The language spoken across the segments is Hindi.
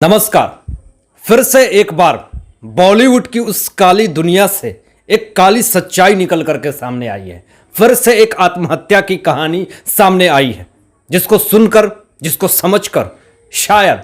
नमस्कार। फिर से एक बार बॉलीवुड की उस काली दुनिया से एक काली सच्चाई निकल करके सामने आई है। फिर से एक आत्महत्या की कहानी सामने आई है, जिसको सुनकर, जिसको समझकर शायद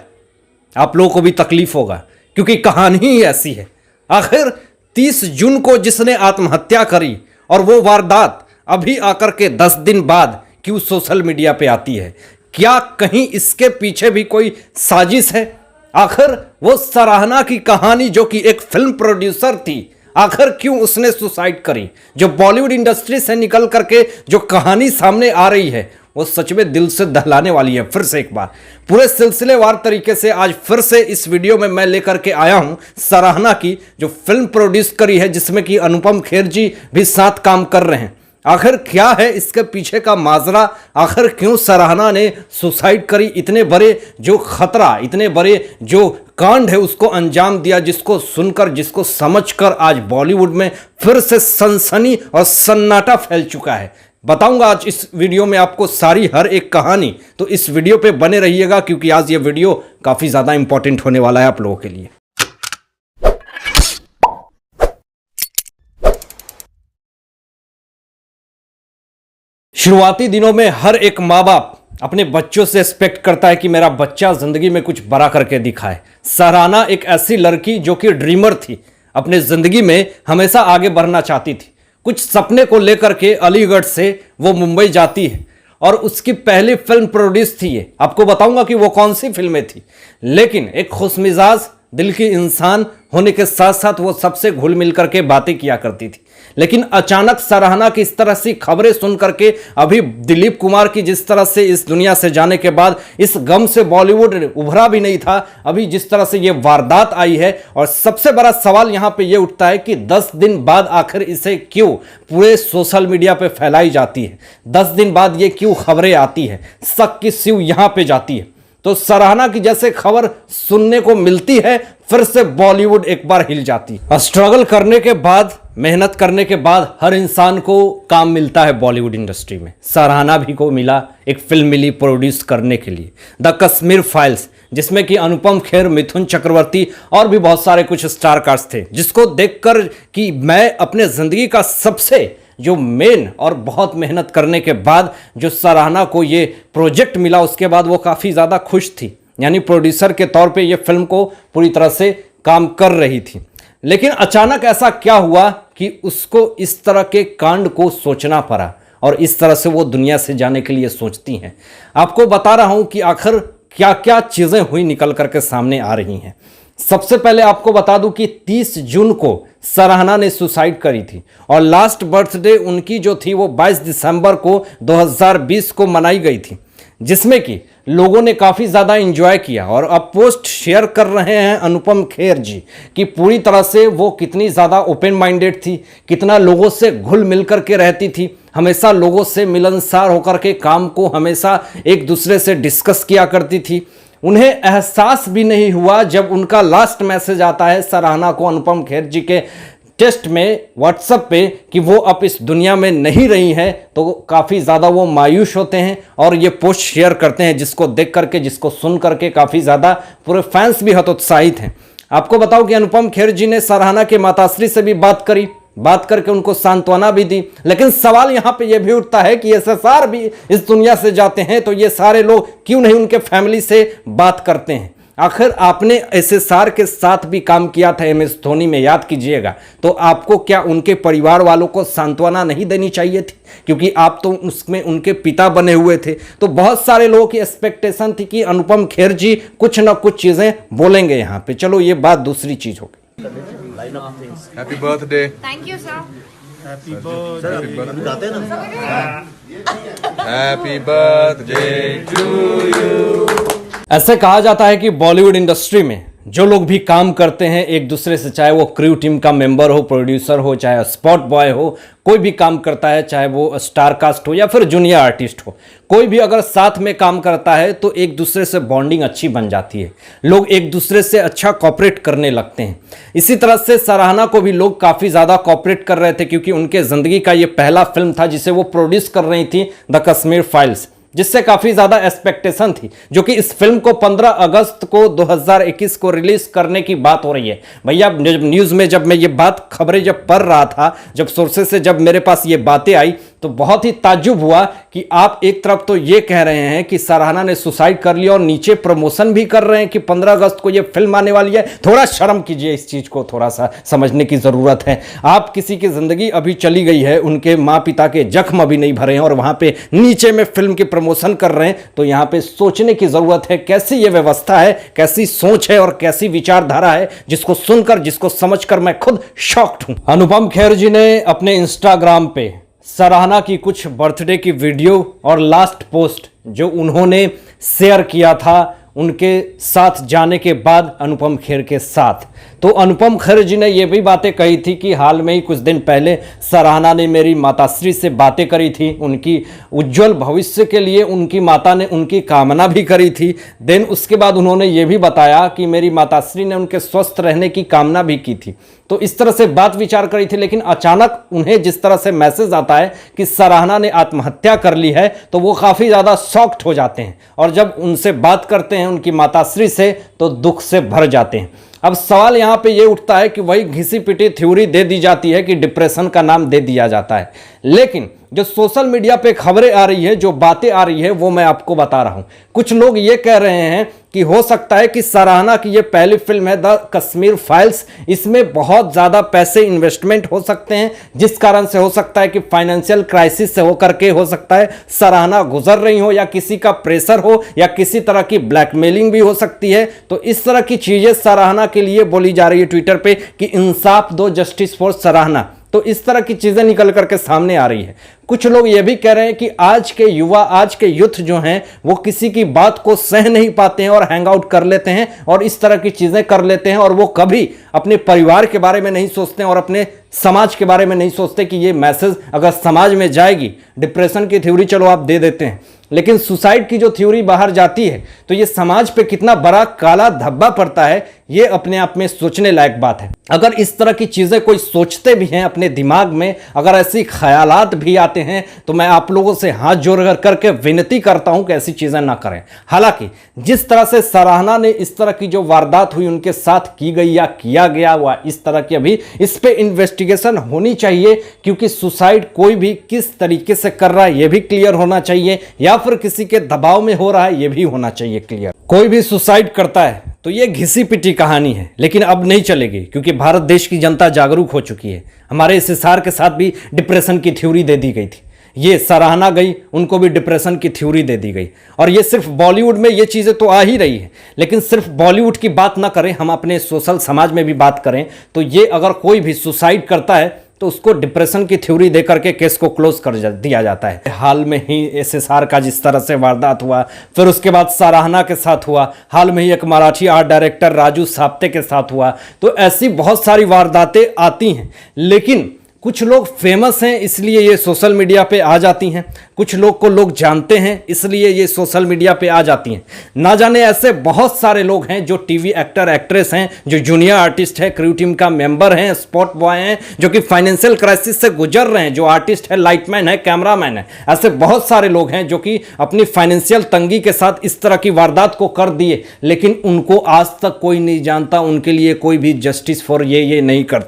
आप लोगों को भी तकलीफ होगा, क्योंकि कहानी ही ऐसी है। आखिर 30 जून को जिसने आत्महत्या करी और वो वारदात अभी आकर के 10 दिन बाद क्यों सोशल मीडिया पे आती है? क्या कहीं इसके पीछे भी कोई साजिश है? आखिर वो सराहना की कहानी, जो कि एक फिल्म प्रोड्यूसर थी, आखिर क्यों उसने सुसाइड करी? जो बॉलीवुड इंडस्ट्री से निकल करके जो कहानी सामने आ रही है, वो सच में दिल से दहलाने वाली है। फिर से एक बार पूरे सिलसिलेवार तरीके से आज फिर से इस वीडियो में मैं लेकर के आया हूं सराहना की जो फिल्म प्रोड्यूस करी है, जिसमें कि अनुपम खेर जी भी साथ काम कर रहे हैं। आखिर क्या है इसके पीछे का माजरा? आखिर क्यों सराहना ने सुसाइड करी? इतने बड़े जो खतरा, इतने बड़े जो कांड है उसको अंजाम दिया, जिसको सुनकर, जिसको समझकर आज बॉलीवुड में फिर से सनसनी और सन्नाटा फैल चुका है। बताऊंगा आज इस वीडियो में आपको सारी हर एक कहानी, तो इस वीडियो पे बने रहिएगा, क्योंकि आज ये वीडियो काफी ज्यादा इंपॉर्टेंट होने वाला है आप लोगों के लिए। शुरुआती दिनों में हर एक माँ बाप अपने बच्चों से एक्सपेक्ट करता है कि मेरा बच्चा जिंदगी में कुछ बड़ा करके दिखाए। सराहना एक ऐसी लड़की जो कि ड्रीमर थी, अपने जिंदगी में हमेशा आगे बढ़ना चाहती थी। कुछ सपने को लेकर के अलीगढ़ से वो मुंबई जाती है और उसकी पहली फिल्म प्रोड्यूस थी ये। आपको बताऊंगा कि वो कौन सी फिल्में थी, लेकिन एक खुशमिजाज दिल की इंसान होने के साथ साथ वो सबसे घुल मिल करके बातें किया करती थी। लेकिन अचानक सराहना की इस तरह से खबरें सुन करके, अभी दिलीप कुमार की जिस तरह से इस दुनिया से जाने के बाद इस गम से बॉलीवुड उभरा भी नहीं था, अभी जिस तरह से ये वारदात आई है, और सबसे बड़ा सवाल यहां पे ये उठता है कि 10 दिन बाद आखिर इसे क्यों पूरे सोशल मीडिया पे फैलाई जाती है? 10 दिन बाद ये क्यों खबरें आती है? शक की स्यू यहां पे जाती है। तो सराहना की जैसे खबर सुनने को मिलती है, फिर से बॉलीवुड एक बार हिल जाती है। स्ट्रगल करने के बाद, मेहनत करने के बाद हर इंसान को काम मिलता है बॉलीवुड इंडस्ट्री में। सराहना भी को मिला, एक फिल्म मिली प्रोड्यूस करने के लिए, द कश्मीर फाइल्स, जिसमें कि अनुपम खेर, मिथुन चक्रवर्ती और भी बहुत सारे कुछ स्टार कास्ट थे, जिसको देखकर कि मैं अपने जिंदगी का सबसे जो मेन और बहुत मेहनत करने के बाद जो सराहना को ये प्रोजेक्ट मिला, उसके बाद वो काफ़ी ज़्यादा खुश थी। यानी प्रोड्यूसर के तौर पे ये फिल्म को पूरी तरह से काम कर रही थी। लेकिन अचानक ऐसा क्या हुआ कि उसको इस तरह के कांड को सोचना पड़ा, और इस तरह से वो दुनिया से जाने के लिए सोचती हैं। आपको बता रहा हूँ कि आखिर क्या क्या चीज़ें हुई निकल करके सामने आ रही हैं। सबसे पहले आपको बता दूं कि 30 जून को सराहना ने सुसाइड करी थी, और लास्ट बर्थडे उनकी जो थी वो 22 दिसंबर को 2020 को मनाई गई थी, जिसमें कि लोगों ने काफ़ी ज़्यादा एंजॉय किया। और अब पोस्ट शेयर कर रहे हैं अनुपम खेर जी कि पूरी तरह से वो कितनी ज़्यादा ओपन माइंडेड थी, कितना लोगों से घुल मिल कर के रहती थी, हमेशा लोगों से मिलनसार होकर के काम को हमेशा एक दूसरे से डिस्कस किया करती थी। उन्हें एहसास भी नहीं हुआ जब उनका लास्ट मैसेज आता है सराहना को अनुपम खेर जी के टेक्स्ट में व्हाट्सएप पे कि वो अब इस दुनिया में नहीं रही हैं, तो काफ़ी ज़्यादा वो मायूस होते हैं और ये पोस्ट शेयर करते हैं, जिसको देख करके, जिसको सुन करके काफ़ी ज़्यादा पूरे फैंस भी हतोत्साहित हैं। आपको बताओ कि अनुपम खेर जी ने सराहना के माताश्री से भी बात करी, बात करके उनको सांत्वना भी दी। लेकिन सवाल यहाँ पे ये भी उठता है कि एसएसआर भी इस दुनिया से जाते हैं, तो ये सारे लोग क्यों नहीं उनके फैमिली से बात करते हैं? आखिर आपने एसएसआर के साथ भी काम किया था MS धोनी में, याद कीजिएगा, तो आपको क्या उनके परिवार वालों को सांत्वना नहीं देनी चाहिए थी? क्योंकि आप तो उसमें उनके पिता बने हुए थे। तो बहुत सारे लोगों की एक्सपेक्टेशन थी कि अनुपम खेर जी कुछ ना कुछ चीज़ें बोलेंगे यहाँ पे। चलो ये बात दूसरी चीज़ होगी। Happy birthday. Thank you sir. Happy birthday to you. ऐसे कहा जाता है कि बॉलीवुड इंडस्ट्री में जो लोग भी काम करते हैं एक दूसरे से, चाहे वो क्रू टीम का मेंबर हो, प्रोड्यूसर हो, चाहे स्पॉट बॉय हो, कोई भी काम करता है, चाहे वो स्टार कास्ट हो या फिर जूनियर आर्टिस्ट हो, कोई भी अगर साथ में काम करता है तो एक दूसरे से बॉन्डिंग अच्छी बन जाती है, लोग एक दूसरे से अच्छा कॉपरेट करने लगते हैं। इसी तरह से सराहना को भी लोग काफ़ी ज़्यादा कॉपरेट कर रहे थे, क्योंकि उनके ज़िंदगी का ये पहला फिल्म था जिसे वो प्रोड्यूस कर रही थी, द कश्मीर फाइल्स, जिससे काफी ज्यादा एक्सपेक्टेशन थी, जो कि इस फिल्म को 15 अगस्त को 2021 को रिलीज करने की बात हो रही है। भैया न्यूज में जब मैं ये बात खबरें जब पढ़ रहा था, जब सोर्सेस से जब मेरे पास ये बातें आई, तो बहुत ही ताज्जुब हुआ कि आप एक तरफ तो ये कह रहे हैं कि सराहना ने सुसाइड कर लिया और नीचे प्रमोशन भी कर रहे हैं कि 15 अगस्त को ये फिल्म आने वाली है। थोड़ा शर्म कीजिए, इस चीज को थोड़ा सा समझने की जरूरत है। आप किसी की जिंदगी अभी चली गई है, उनके माँ पिता के जख्म अभी नहीं भरे हैं और वहां पे नीचे में फिल्म की प्रमोशन कर रहे हैं, तो यहां पे सोचने की जरूरत है कैसी ये व्यवस्था है, कैसी सोच है और कैसी विचारधारा है, जिसको सुनकर, जिसको समझकर मैं खुद शॉक्ड हूं। अनुपम खेर जी ने अपने इंस्टाग्राम पे सराहना की कुछ बर्थडे की वीडियो और लास्ट पोस्ट जो उन्होंने शेयर किया था उनके साथ जाने के बाद अनुपम खेर के साथ, तो अनुपम खेर जी ने ये भी बातें कही थी कि हाल में ही कुछ दिन पहले सराहना ने मेरी माताश्री से बातें करी थी, उनकी उज्जवल भविष्य के लिए उनकी माता ने उनकी कामना भी करी थी। देन उसके बाद उन्होंने ये भी बताया कि मेरी माताश्री ने उनके स्वस्थ रहने की कामना भी की थी। तो इस तरह से बात विचार करी थी, लेकिन अचानक उन्हें जिस तरह से मैसेज आता है कि सराहना ने आत्महत्या कर ली है, तो वो काफ़ी ज़्यादा शॉक्ड हो जाते हैं और जब उनसे बात करते हैं उनकी माताश्री से, तो दुख से भर जाते हैं। अब सवाल यहाँ पे ये उठता है कि वही घिसी पिटी थ्योरी दे दी जाती है कि डिप्रेशन का नाम दे दिया जाता है, लेकिन जो सोशल मीडिया पे खबरें आ रही है, जो बातें आ रही है, वो मैं आपको बता रहा हूं। कुछ लोग ये कह रहे हैं कि हो सकता है कि सराहना की ये पहली फिल्म है द कश्मीर फाइल्स, इसमें बहुत ज़्यादा पैसे इन्वेस्टमेंट हो सकते हैं, जिस कारण से हो सकता है कि फाइनेंशियल क्राइसिस से होकर के हो सकता है सराहना गुजर रही हो, या किसी का प्रेशर हो, या किसी तरह की ब्लैकमेलिंग भी हो सकती है। तो इस तरह की चीज़ें सराहना के लिए बोली जा रही है ट्विटर पे कि इंसाफ दो, जस्टिस फॉर सराहना। तो इस तरह की चीजें निकल करके सामने आ रही है। कुछ लोग ये भी कह रहे हैं कि आज के युवा, आज के यूथ जो हैं, वो किसी की बात को सह नहीं पाते हैं और हैंग आउट कर लेते हैं और इस तरह की चीजें कर लेते हैं, और वो कभी अपने परिवार के बारे में नहीं सोचते हैं और अपने समाज के बारे में नहीं सोचते कि ये मैसेज अगर समाज में जाएगी। डिप्रेशन की थ्योरी चलो आप दे देते हैं, लेकिन सुसाइड की जो थ्योरी बाहर जाती है तो ये समाज पे कितना बड़ा काला धब्बा पड़ता है, ये अपने आप में सोचने लायक बात है। अगर इस तरह की चीजें कोई सोचते भी हैं अपने दिमाग में, अगर ऐसी ख्यालात भी आते हैं, तो मैं आप लोगों से हाथ जोड़ करके विनती करता हूं कि ऐसी चीजें ना करें। हालांकि जिस तरह से सराहना ने इस तरह की जो वारदात हुई उनके साथ की गई या किया गया, वह इस तरह की अभी इस पे इन्वेस्टिगेशन होनी चाहिए, क्योंकि सुसाइड कोई भी किस तरीके से कर रहा है यह भी क्लियर होना चाहिए, या फिर किसी के दबाव में हो रहा है यह भी होना चाहिए क्लियर। कोई भी सुसाइड करता है तो ये घिसी पिटी कहानी है, लेकिन अब नहीं चलेगी, क्योंकि भारत देश की जनता जागरूक हो चुकी है। हमारे SSR के साथ भी डिप्रेशन की थ्योरी दे दी गई थी, ये सराहना गई, उनको भी डिप्रेशन की थ्योरी दे दी गई। और ये सिर्फ बॉलीवुड में ये चीज़ें तो आ ही रही है, लेकिन सिर्फ बॉलीवुड की बात ना करें, हम अपने सोशल समाज में भी बात करें तो ये अगर कोई भी सुसाइड करता है तो उसको डिप्रेशन की थ्योरी दे करके केस को क्लोज कर दिया जाता है। हाल में ही SSR का जिस तरह से वारदात हुआ, फिर उसके बाद सराहना के साथ हुआ, हाल में ही एक मराठी आर्ट डायरेक्टर राजू साप्ते के साथ हुआ, तो ऐसी बहुत सारी वारदातें आती हैं। लेकिन कुछ लोग फेमस हैं इसलिए ये सोशल मीडिया पे आ जाती हैं, कुछ लोग को लोग जानते हैं इसलिए ये सोशल मीडिया पे आ जाती हैं। ना जाने ऐसे बहुत सारे लोग हैं जो टीवी एक्टर एक्ट्रेस हैं, जो जूनियर आर्टिस्ट है, क्रू टीम का मेंबर हैं, स्पॉट बॉय हैं, जो कि फाइनेंशियल क्राइसिस से गुजर रहे हैं, जो आर्टिस्ट है, लाइटमैन है, कैमरामैन है। ऐसे बहुत सारे लोग हैं जो कि अपनी फाइनेंशियल तंगी के साथ इस तरह की वारदात को कर दिए, लेकिन उनको आज तक कोई नहीं जानता, उनके लिए कोई भी जस्टिस फॉर ये नहीं करता।